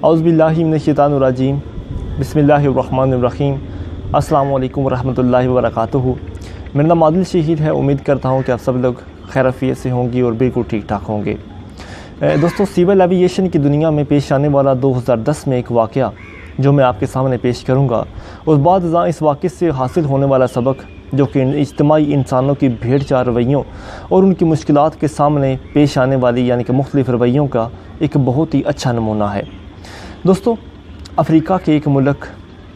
اعوذ باللہ من الشیطان الرجیم بسم اللہ الرحمن الرحیم السلام علیکم ورحمۃ اللہ وبرکاتہ۔ میرا نام عادل شہید ہے، امید کرتا ہوں کہ آپ سب لوگ خیر عافیت سے ہوں گی اور بالکل ٹھیک ٹھاک ہوں گے۔ دوستو، سول ایوییشن کی دنیا میں پیش آنے والا 2010 میں ایک واقعہ جو میں آپ کے سامنے پیش کروں گا، اس بعد اس واقعے سے حاصل ہونے والا سبق جو کہ اجتماعی انسانوں کی بھیڑ چال رویوں اور ان کی مشکلات کے سامنے پیش آنے والی یعنی کہ مختلف رویوں کا ایک بہت ہی اچھا نمونہ ہے۔ دوستو، افریقہ کے ایک ملک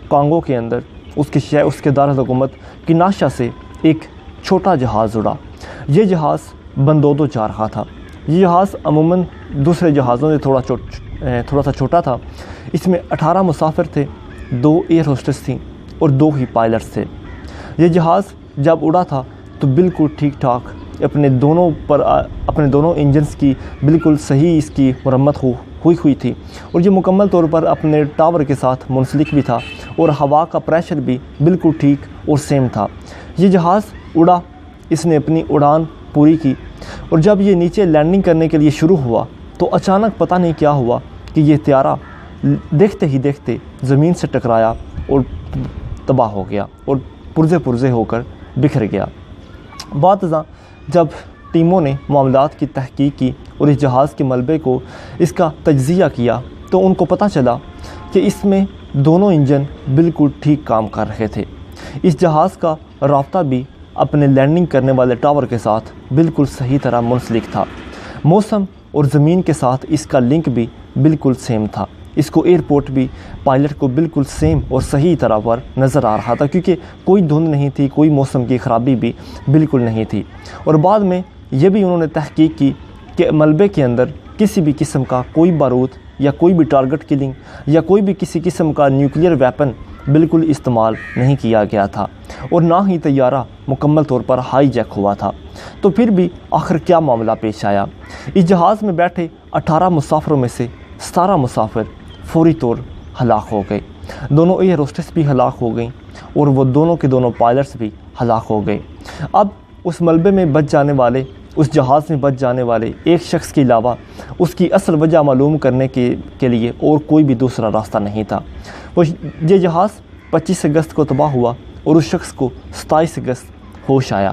کانگو کے اندر اس کے دارالحکومت کناشا سے ایک چھوٹا جہاز اڑا۔ یہ جہاز بندودو جا رہا تھا۔ یہ جہاز عموماً دوسرے جہازوں سے تھوڑا سا چھوٹا تھا۔ اس میں 18 مسافر تھے، 2 ایئر ہوسٹس تھیں اور 2 ہی پائلٹس تھے۔ یہ جہاز جب اڑا تھا تو بالکل ٹھیک ٹھاک اپنے دونوں انجنز کی بالکل صحیح اس کی مرمت ہوئی تھی، اور یہ مکمل طور پر اپنے ٹاور کے ساتھ منسلک بھی تھا اور ہوا کا پریشر بھی بالکل ٹھیک اور سیم تھا۔ یہ جہاز اڑا، اس نے اپنی اڑان پوری کی، اور جب یہ نیچے لینڈنگ کرنے کے لیے شروع ہوا تو اچانک پتہ نہیں کیا ہوا کہ یہ طیارہ دیکھتے ہی دیکھتے زمین سے ٹکرایا اور تباہ ہو گیا اور پرزے ہو کر بکھر گیا۔ بعد ازاں جب ٹیموں نے معاملات کی تحقیق کی اور اس جہاز کے ملبے کو اس کا تجزیہ کیا تو ان کو پتہ چلا کہ اس میں دونوں انجن بالکل ٹھیک کام کر رہے تھے۔ اس جہاز کا رابطہ بھی اپنے لینڈنگ کرنے والے ٹاور کے ساتھ بالکل صحیح طرح منسلک تھا۔ موسم اور زمین کے ساتھ اس کا لنک بھی بالکل سیم تھا۔ اس کو ایئرپورٹ بھی پائلٹ کو بالکل سیم اور صحیح طرح پر نظر آ رہا تھا، کیونکہ کوئی دھند نہیں تھی، کوئی موسم کی خرابی بھی بالکل نہیں تھی۔ اور بعد میں یہ بھی انہوں نے تحقیق کی کہ ملبے کے اندر کسی بھی قسم کا کوئی بارود یا کوئی بھی ٹارگٹ کلنگ یا کوئی بھی کسی قسم کا نیوکلیئر ویپن بالکل استعمال نہیں کیا گیا تھا، اور نہ ہی طیارہ مکمل طور پر ہائی جیک ہوا تھا۔ تو پھر بھی آخر کیا معاملہ پیش آیا؟ اس جہاز میں بیٹھے 18 مسافروں میں سے 17 مسافر فوری طور ہلاک ہو گئے۔ دونوں ایئر ہوسٹس بھی ہلاک ہو گئیں اور وہ دونوں کے دونوں پائلٹس بھی ہلاک ہو گئے۔ اب اس ملبے میں بچ جانے والے، اس جہاز میں بچ جانے والے ایک شخص کے علاوہ اس کی اصل وجہ معلوم کرنے کے لیے اور کوئی بھی دوسرا راستہ نہیں تھا۔ یہ جہاز 25 اگست کو تباہ ہوا اور اس شخص کو 27 اگست ہوش آیا۔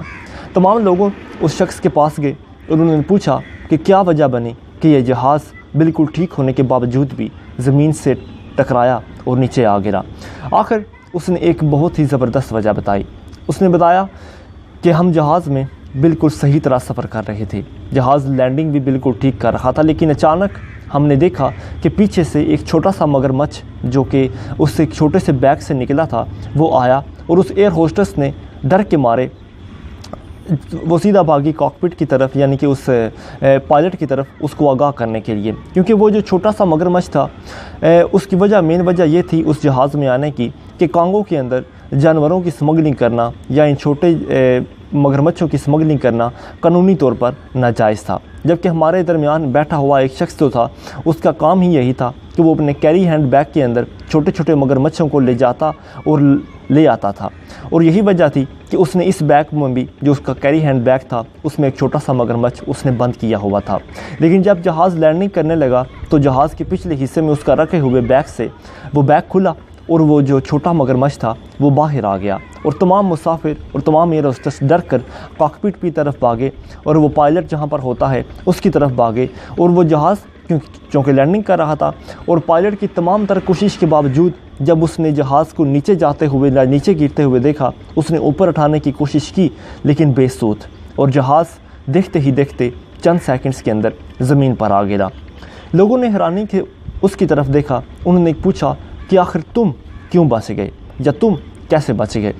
تمام لوگوں اس شخص کے پاس گئے اور انہوں نے پوچھا کہ کیا وجہ بنی کہ یہ جہاز بالکل ٹھیک ہونے کے باوجود بھی زمین سے ٹکرایا اور نیچے آ گرا۔ آخر اس نے ایک بہت ہی زبردست وجہ بتائی۔ اس نے بتایا کہ ہم جہاز میں بالکل صحیح طرح سفر کر رہے تھے، جہاز لینڈنگ بھی بالکل ٹھیک کر رہا تھا، لیکن اچانک ہم نے دیکھا کہ پیچھے سے ایک چھوٹا سا مگرمچھ جو کہ اس سے ایک چھوٹے سے بیگ سے نکلا تھا وہ آیا، اور اس ایئر ہوسٹس نے ڈر کے مارے وہ سیدھا بھاگی کاکپٹ کی طرف، یعنی کہ اس پائلٹ کی طرف اس کو آگاہ کرنے کے لیے، کیونکہ وہ جو چھوٹا سا مگرمچھ تھا اس کی مین وجہ یہ تھی اس جہاز میں آنے کی کہ کانگو کے اندر جانوروں کی سمگلنگ کرنا یا ان چھوٹے مگرمچھوں کی سمگلنگ کرنا قانونی طور پر ناجائز تھا، جبکہ ہمارے درمیان بیٹھا ہوا ایک شخص جو تھا اس کا کام ہی یہی تھا کہ وہ اپنے کیری ہینڈ بیگ کے اندر چھوٹے چھوٹے مگرمچھوں کو لے جاتا اور لے آتا تھا، اور یہی وجہ تھی کہ اس نے اس بیگ میں بھی جو اس کا کیری ہینڈ بیگ تھا اس میں ایک چھوٹا سا مگرمچھ اس نے بند کیا ہوا تھا۔ لیکن جب جہاز لینڈنگ کرنے لگا تو جہاز کے پچھلے حصے میں اس کا رکھے ہوئے بیگ سے وہ بیگ کھلا اور وہ جو چھوٹا مگرمچھ تھا وہ باہر آ گیا، اور تمام مسافر اور تمام ایئر ہوسٹس ڈر کر کاکپٹ کی طرف بھاگے اور وہ پائلٹ جہاں پر ہوتا ہے اس کی طرف بھاگے، اور وہ جہاز چونکہ لینڈنگ کر رہا تھا اور پائلٹ کی تمام تر کوشش کے باوجود جب اس نے جہاز کو نیچے گرتے ہوئے دیکھا، اس نے اوپر اٹھانے کی کوشش کی لیکن بے سود، اور جہاز دیکھتے ہی دیکھتے چند سیکنڈز کے اندر زمین پر آ گرا۔ لوگوں نے حیرانی سے اس کی طرف دیکھا، انہوں نے پوچھا کہ آخر تم کیوں بچ گئے یا تم کیسے بچ گئے؟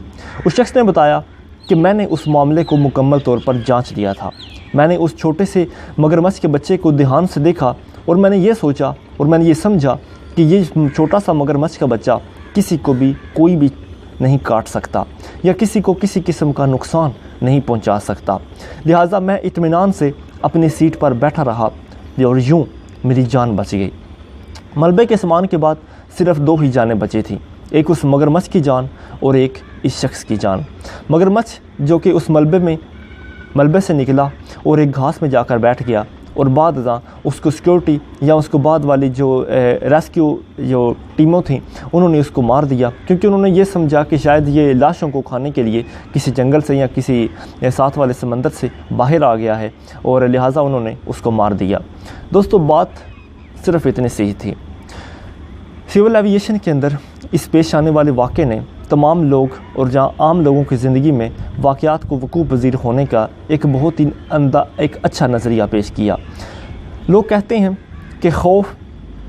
اس شخص نے بتایا کہ میں نے اس معاملے کو مکمل طور پر جانچ لیا تھا۔ میں نے اس چھوٹے سے مگرمچھ کے بچے کو دھیان سے دیکھا اور میں نے یہ سوچا اور میں نے یہ سمجھا کہ یہ چھوٹا سا مگرمچھ کا بچہ کسی کو بھی کوئی بھی نہیں کاٹ سکتا یا کسی کو کسی قسم کا نقصان نہیں پہنچا سکتا، لہٰذا میں اطمینان سے اپنی سیٹ پر بیٹھا رہا اور یوں میری جان بچ گئی۔ ملبے کے سامان کے بعد صرف 2 ہی جانیں بچی تھیں، ایک اس مگرمچھ کی جان اور ایک اس شخص کی جان۔ مگرمچھ جو کہ اس ملبے سے نکلا اور ایک گھاس میں جا کر بیٹھ گیا اور بعد ازاں اس کو سیکورٹی یا اس کو بعد والی جو ریسکیو جو ٹیموں تھیں انہوں نے اس کو مار دیا، کیونکہ انہوں نے یہ سمجھا کہ شاید یہ لاشوں کو کھانے کے لیے کسی جنگل سے یا کسی ساتھ والے سمندر سے باہر آ گیا ہے، اور لہٰذا انہوں نے اس کو مار دیا۔ دوستو بات صرف اتنی سی ہی تھی۔ سول ایویشن کے اندر اس پیش آنے والے واقعے نے تمام لوگ اور جہاں عام لوگوں کی زندگی میں واقعات کو وقوع پذیر ہونے کا ایک بہت ہی ایک اچھا نظریہ پیش کیا۔ لوگ کہتے ہیں کہ خوف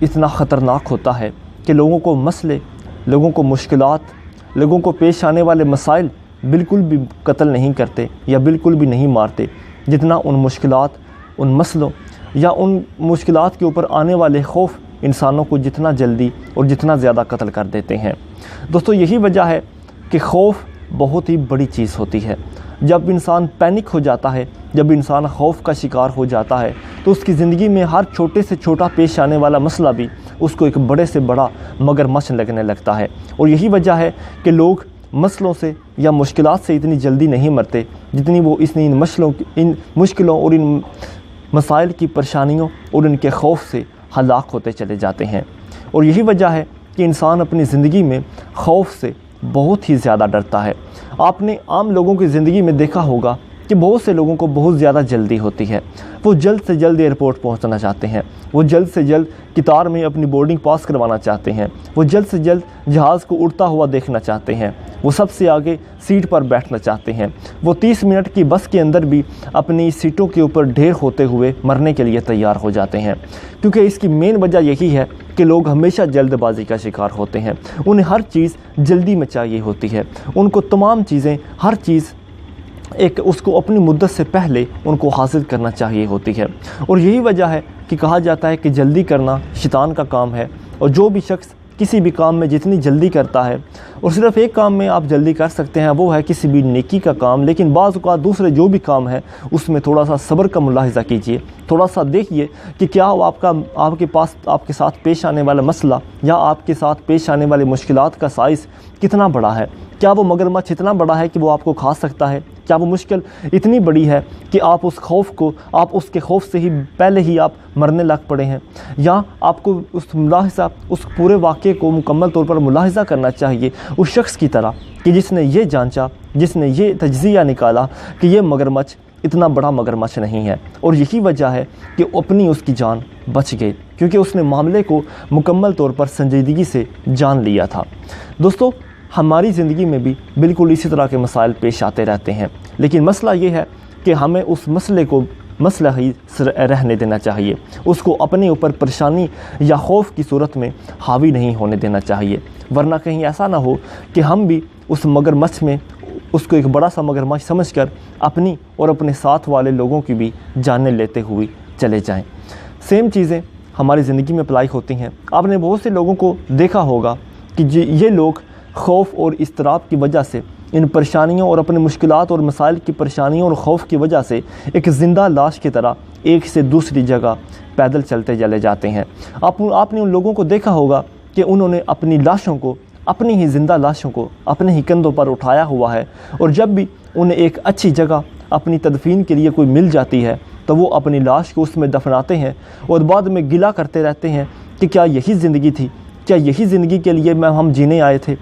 اتنا خطرناک ہوتا ہے کہ لوگوں کو مسئلے، لوگوں کو مشکلات، لوگوں کو پیش آنے والے مسائل بالکل بھی قتل نہیں کرتے یا بالکل بھی نہیں مارتے، جتنا ان مشکلات، ان مسئلوں یا ان مشکلات کے اوپر آنے والے خوف انسانوں کو جتنا جلدی اور جتنا زیادہ قتل کر دیتے ہیں۔ دوستو یہی وجہ ہے کہ خوف بہت ہی بڑی چیز ہوتی ہے۔ جب انسان پینک ہو جاتا ہے، جب انسان خوف کا شکار ہو جاتا ہے تو اس کی زندگی میں ہر چھوٹے سے چھوٹا پیش آنے والا مسئلہ بھی اس کو ایک بڑے سے بڑا مگرمچھ لگنے لگتا ہے، اور یہی وجہ ہے کہ لوگ مسئلوں سے یا مشکلات سے اتنی جلدی نہیں مرتے جتنی وہ ان مشکلوں اور ان مسائل کی پریشانیوں اور ان کے خوف سے ہلاک ہوتے چلے جاتے ہیں۔ اور یہی وجہ ہے کہ انسان اپنی زندگی میں خوف سے بہت ہی زیادہ ڈرتا ہے۔ آپ نے عام لوگوں کی زندگی میں دیکھا ہوگا کہ بہت سے لوگوں کو بہت زیادہ جلدی ہوتی ہے، وہ جلد سے جلد ایئرپورٹ پہنچنا چاہتے ہیں، وہ جلد سے جلد قطار میں اپنی بورڈنگ پاس کروانا چاہتے ہیں، وہ جلد سے جلد جہاز کو اڑتا ہوا دیکھنا چاہتے ہیں، وہ سب سے آگے سیٹ پر بیٹھنا چاہتے ہیں، وہ 30 منٹ کی بس کے اندر بھی اپنی سیٹوں کے اوپر ڈھیر ہوتے ہوئے مرنے کے لیے تیار ہو جاتے ہیں، کیونکہ اس کی مین وجہ یہی ہے کہ لوگ ہمیشہ جلد بازی کا شکار ہوتے ہیں۔ انہیں ہر چیز جلدی میں چاہیے ہوتی ہے، ان کو تمام چیزیں، ہر چیز اس کو اپنی مدت سے پہلے ان کو حاصل کرنا چاہیے ہوتی ہے، اور یہی وجہ ہے کہ کہا جاتا ہے کہ جلدی کرنا شیطان کا کام ہے، اور جو بھی شخص کسی بھی کام میں جتنی جلدی کرتا ہے، اور صرف ایک کام میں آپ جلدی کر سکتے ہیں وہ ہے کسی بھی نیکی کا کام، لیکن بعض اوقات دوسرے جو بھی کام ہے اس میں تھوڑا سا صبر کا ملاحظہ کیجئے، تھوڑا سا دیکھیے کہ کیا آپ کے ساتھ پیش آنے والا مسئلہ یا آپ کے ساتھ پیش آنے والے مشکلات کا سائز کتنا بڑا ہے، کیا وہ مگرمچھ اتنا بڑا ہے کہ وہ آپ کو کھا سکتا ہے، کیا وہ مشکل اتنی بڑی ہے کہ آپ اس کے خوف سے ہی پہلے ہی آپ مرنے لگ پڑے ہیں، یا آپ کو اس پورے واقعے کو مکمل طور پر ملاحظہ کرنا چاہیے اس شخص کی طرح کہ جس نے یہ جانچا، جس نے یہ تجزیہ نکالا کہ یہ مگرمچھ اتنا بڑا مگرمچھ نہیں ہے، اور یہی وجہ ہے کہ اس کی جان بچ گئی، کیونکہ اس نے معاملے کو مکمل طور پر سنجیدگی سے جان لیا تھا۔ دوستو ہماری زندگی میں بھی بالکل اسی طرح کے مسائل پیش آتے رہتے ہیں، لیکن مسئلہ یہ ہے کہ ہمیں اس مسئلے کو مسئلہ ہی رہنے دینا چاہیے، اس کو اپنے اوپر پریشانی یا خوف کی صورت میں حاوی نہیں ہونے دینا چاہیے، ورنہ کہیں ایسا نہ ہو کہ ہم بھی اس مگرمچھ میں اس کو ایک بڑا سا مگرمچھ سمجھ کر اپنی اور اپنے ساتھ والے لوگوں کی بھی جانیں لیتے ہوئے چلے جائیں۔ سیم چیزیں ہماری زندگی میں اپلائی ہوتی ہیں۔ آپ نے بہت سے لوگوں کو دیکھا ہوگا کہ یہ لوگ خوف اور اضطراب کی وجہ سے، ان پریشانیوں اور اپنے مشکلات اور مسائل کی پریشانیوں اور خوف کی وجہ سے ایک زندہ لاش کی طرح ایک سے دوسری جگہ پیدل چلتے چلے جاتے ہیں۔ آپ نے ان لوگوں کو دیکھا ہوگا کہ انہوں نے اپنی لاشوں کو، اپنی ہی زندہ لاشوں کو اپنے ہی کندھوں پر اٹھایا ہوا ہے، اور جب بھی انہیں ایک اچھی جگہ اپنی تدفین کے لیے کوئی مل جاتی ہے تو وہ اپنی لاش کو اس میں دفناتے ہیں، اور بعد میں گلہ کرتے رہتے ہیں کہ کیا یہی زندگی تھی، کیا یہی زندگی کے لیے ہم جینے آئے تھے،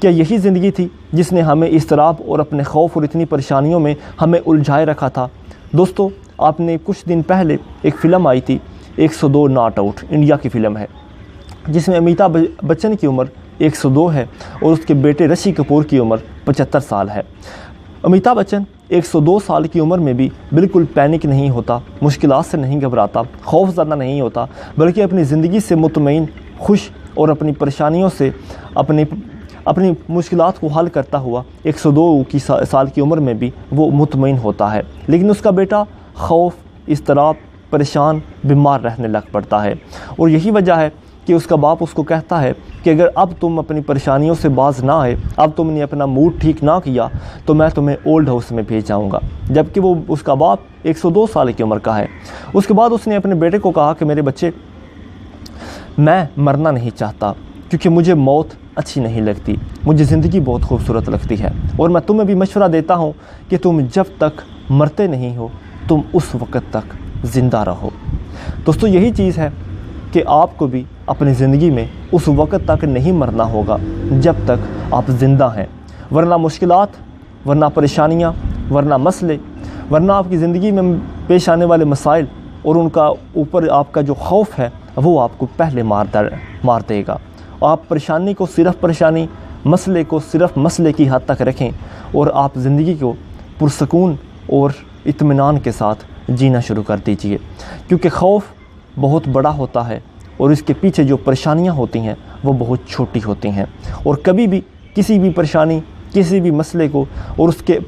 کیا یہی زندگی تھی جس نے ہمیں اضطراب اور اپنے خوف اور اتنی پریشانیوں میں ہمیں الجھائے رکھا تھا۔ دوستو آپ نے کچھ دن پہلے ایک فلم آئی تھی 102 ناٹ آؤٹ، انڈیا کی فلم ہے، جس میں امیتابھ بچن کی عمر 102 ہے اور اس کے بیٹے رشی کپور کی عمر 75 سال ہے۔ امیتابھ بچن 102 سال کی عمر میں بھی بالکل پینک نہیں ہوتا، مشکلات سے نہیں گھبراتا، خوف زدہ نہیں ہوتا، بلکہ اپنی زندگی سے مطمئن، خوش اور اپنی پریشانیوں سے اپنی مشکلات کو حل کرتا ہوا 102 سال کی عمر میں بھی وہ مطمئن ہوتا ہے، لیکن اس کا بیٹا خوف، اضطراب، پریشان، بیمار رہنے لگ پڑتا ہے، اور یہی وجہ ہے کہ اس کا باپ اس کو کہتا ہے کہ اگر اب تم اپنی پریشانیوں سے باز نہ آئے، اب تم نے اپنا موڈ ٹھیک نہ کیا تو میں تمہیں اولڈ ہاؤس میں بھیج جاؤں گا، جبکہ اس کا باپ 102 سال کی عمر کا ہے۔ اس کے بعد اس نے اپنے بیٹے کو کہا کہ میرے بچے، میں مرنا نہیں چاہتا کیونکہ مجھے موت اچھی نہیں لگتی، مجھے زندگی بہت خوبصورت لگتی ہے، اور میں تمہیں بھی مشورہ دیتا ہوں کہ تم جب تک مرتے نہیں ہو تم اس وقت تک زندہ رہو۔ دوستو یہی چیز ہے کہ آپ کو بھی اپنی زندگی میں اس وقت تک نہیں مرنا ہوگا جب تک آپ زندہ ہیں، ورنہ مشکلات، ورنہ پریشانیاں، ورنہ مسئلے، ورنہ آپ کی زندگی میں پیش آنے والے مسائل اور ان کا اوپر آپ کا جو خوف ہے وہ آپ کو پہلے مار دے گا۔ آپ پریشانی کو صرف پریشانی، مسئلے کو صرف مسئلے کی حد تک رکھیں اور آپ زندگی کو پرسکون اور اطمینان کے ساتھ جینا شروع کر دیجئے، کیونکہ خوف بہت بڑا ہوتا ہے اور اس کے پیچھے جو پریشانیاں ہوتی ہیں وہ بہت چھوٹی ہوتی ہیں۔ اور کبھی بھی کسی بھی پریشانی، کسی بھی مسئلے کو اور اس کے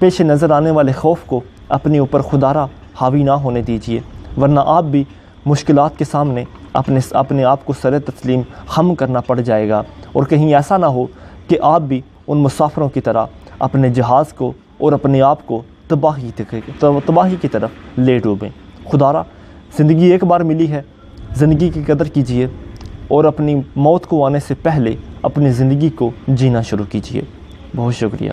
پیش نظر آنے والے خوف کو اپنے اوپر خودارا حاوی نہ ہونے دیجئے، ورنہ آپ بھی مشکلات کے سامنے اپنے آپ کو سر تسلیم خم کرنا پڑ جائے گا، اور کہیں ایسا نہ ہو کہ آپ بھی ان مسافروں کی طرح اپنے جہاز کو اور اپنے آپ کو تباہی کی طرف لے ڈوبیں۔ خدارا زندگی ایک بار ملی ہے، زندگی کی قدر کیجئے اور اپنی موت کو آنے سے پہلے اپنی زندگی کو جینا شروع کیجئے۔ بہت شکریہ۔